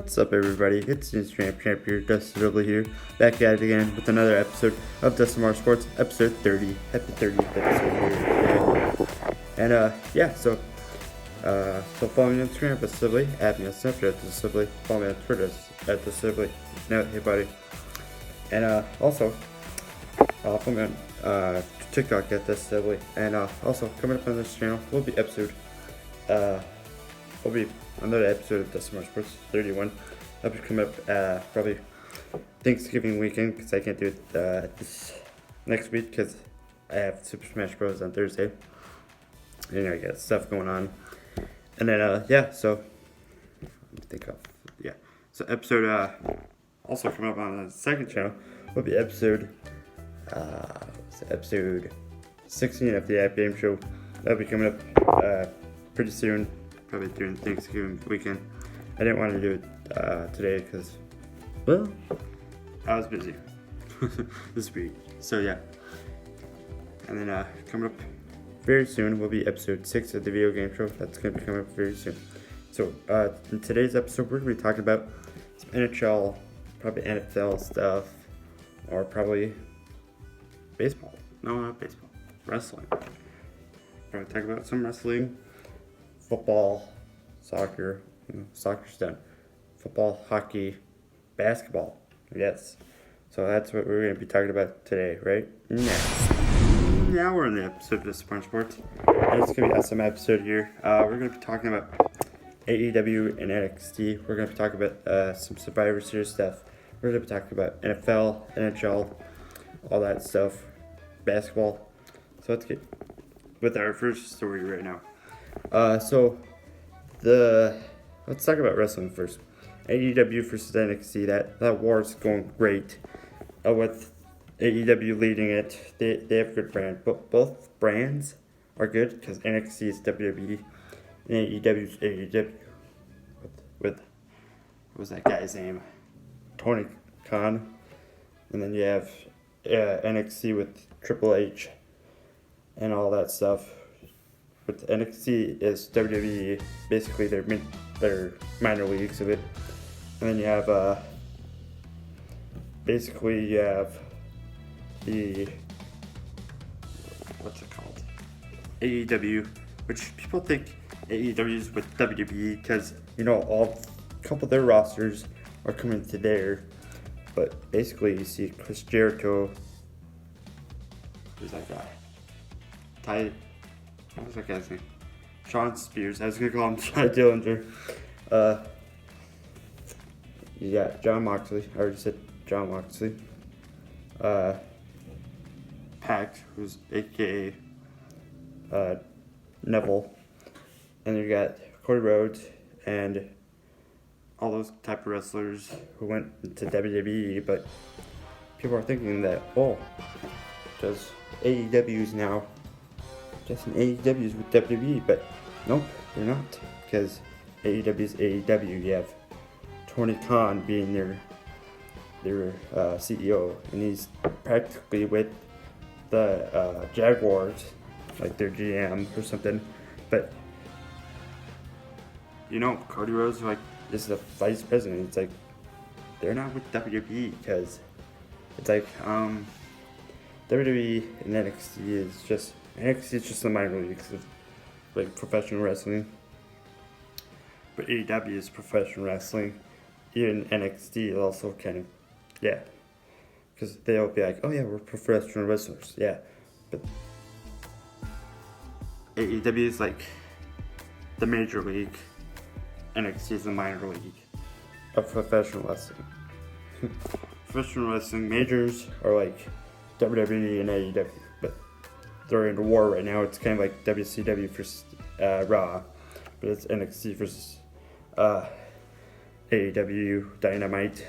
What's up, everybody? It's Instagram champ here, Dustin DeMars here, back at it again with another episode of Dustin DeMars Sports, episode 30. Happy 30th episode here today. So follow me on Instagram at Sibley, add me on Snapchat at Sibley, follow me on Twitter at the Sibley. No, hey buddy. And also, follow me on TikTok at the Sibley. And also, coming up on this channel will be another episode of Dustin DeMars Sports 31. That'll be coming up probably Thanksgiving weekend, because I can't do it this next week because I have Super Smash Bros. On Thursday. And I got stuff going on. And then, so episode, also coming up on the second channel will be episode 16 of the App Game Show. That'll be coming up pretty soon, probably during Thanksgiving weekend. I didn't want to do it today because, well, I was busy this week. So yeah, and then coming up very soon will be episode 6 of the video game show. That's going to be coming up very soon. So in today's episode, we're going to be talking about some NHL, probably NFL stuff, or probably baseball. No, not baseball. Wrestling. Probably talk about some wrestling, football, soccer. Soccer's done. Football, hockey, basketball. Yes. So that's what we're going to be talking about today, right? Now we're in the episode of Dustin DeMars Sports. And it's going to be an awesome episode here. We're going to be talking about AEW and NXT. We're going to be talking about some Survivor Series stuff. We're going to be talking about NFL, NHL, all that stuff, basketball. So let's get with our first story right now. Let's talk about wrestling first. AEW versus NXT. That war is going great. With AEW leading it, they have a good brand. But both brands are good because NXT is WWE and AEW is AEW. With what was that guy's name? Tony Khan. And then you have NXT with Triple H and all that stuff. But NXT is WWE, basically their minor leagues of it. And then you have the what's it called? AEW, which people think AEW is with WWE because a couple of their rosters are coming to there. But basically, you see Chris Jericho. Who's that guy? What was that guy's name? Sean Spears. I was going to call him Ty Dillinger. Yeah, John Moxley. I already said John Moxley. Pac, who's a.k.a. Neville. And you got Cody Rhodes and all those type of wrestlers who went to WWE. But people are thinking that, because AEW is now just an AEW is with WWE, but nope, they're not, because AEW is AEW. You have Tony Khan being their CEO, and he's practically with the Jaguars, like their GM or something. But Cody Rhodes is the vice president. It's like they're not with WWE because it's like WWE and NXT is just the minor leagues of professional wrestling. But AEW is professional wrestling. Even NXT is also kind of, because they'll be like, oh yeah, we're professional wrestlers, yeah. But AEW is like the major league. NXT is the minor league of professional wrestling. Professional wrestling majors are like WWE and AEW, but they're in a war right now. It's kind of like WCW versus Raw, but it's NXT versus AEW Dynamite.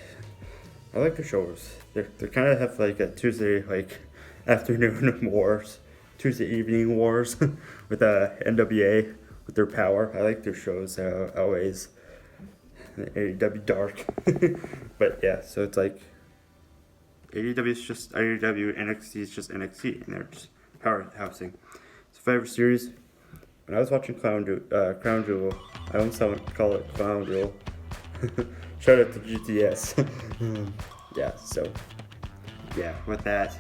I like the shows. They kind of have like a Tuesday afternoon wars, Tuesday evening wars with NWA with their power. I like their shows always. AEW Dark, but yeah. So it's like AEW is just AEW, NXT is just NXT, and they're just powerhousing. Survivor Series. When I was watching Crown Jewel, I almost call it Clown Jewel. shout out to GTS. Yeah, so yeah, with that,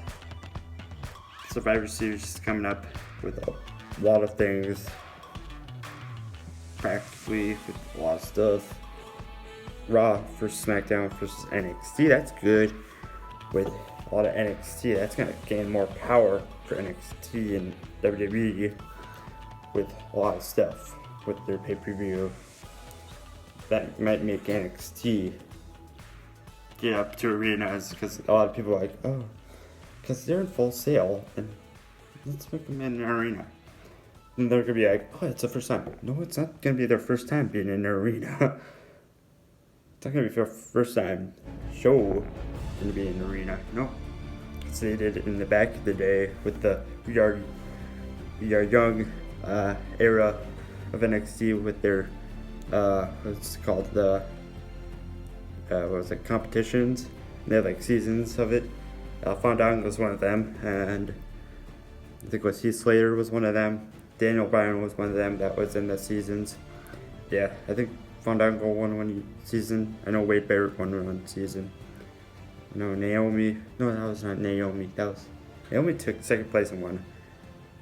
Survivor Series is coming up with a lot of things, practically with a lot of stuff. Raw versus SmackDown versus NXT, that's good. With a lot of NXT, that's gonna gain more power for NXT and WWE with a lot of stuff with their pay-per-view. That might make NXT get up to arenas because a lot of people are like, oh, because they're in Full Sail and let's make them in an arena. And they're gonna be like, oh, it's the first time. No, it's not gonna be their first time being in an arena. It's not gonna be their first time show gonna be in an arena. No. So they did it in the back of the day with the We Are Young era of NXT with their what's it called, the what was it, competitions. They had like seasons of it. Fandango was one of them, and I think it was Heath Slater was one of them. Daniel Bryan was one of them that was in the seasons. Yeah, I think Fandango won one season. I know Wade Barrett won one season. No, Naomi. No, that was not Naomi. Naomi took second place in one,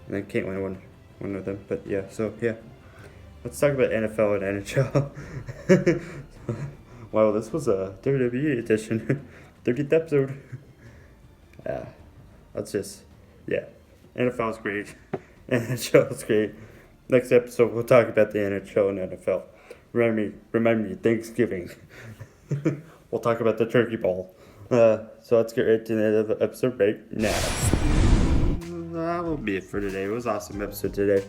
and then Caitlyn won one of them. But yeah, so yeah, let's talk about NFL and NHL. Wow, this was a WWE edition, 30th episode. Yeah, NFL is great, NHL is great. Next episode, we'll talk about the NHL and NFL. Remind me, Thanksgiving. We'll talk about the Turkey Bowl. So let's get right to the end of the episode right now. That will be it for today. It was an awesome episode today.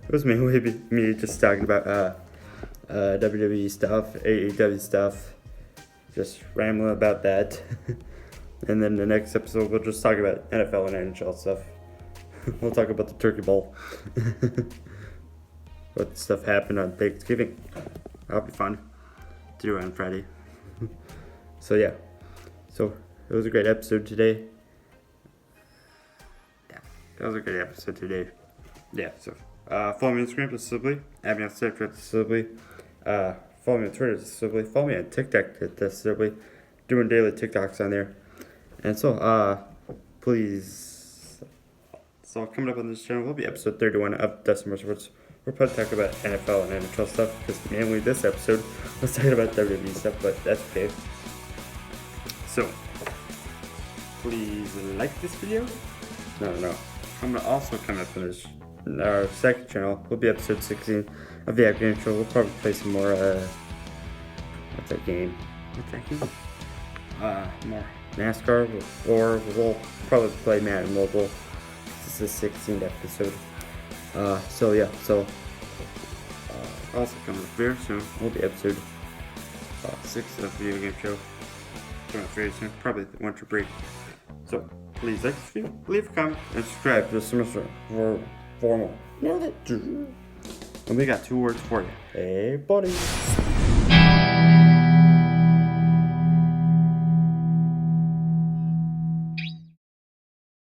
It was mainly me just talking about WWE stuff, AEW stuff, just rambling about that. And then the next episode, we'll just talk about NFL and NHL stuff. We'll talk about the Turkey Bowl. What stuff happened on Thanksgiving. That'll be fun to do on Friday. So yeah. So it was a great episode today. Yeah, it was a great episode today. Yeah, so follow me on Instagram at Sibley. Add me on Snapchat at Sibley. Follow me on Twitter at Sibley. Follow me on TikTok at Sibley. Doing daily TikToks on there. And so please. So coming up on this channel will be episode 31 of Dustin DeMars Sports. We're probably talking about NFL and NHL stuff because mainly this episode was talking about WWE stuff, but that's okay. So, please like this video. No. Also coming up on this, our second channel will be episode 16 of the App Game Show. We'll probably play some more, what's that game? More NASCAR, or we'll probably play Madden Mobile. This is the 16th episode. Also coming up very soon will be episode 6 of the Video Game Show. Coming up very soon, probably the winter break. So please like this video, leave a comment, and subscribe to the semester for more. And we got 2 words for you. Hey, buddy.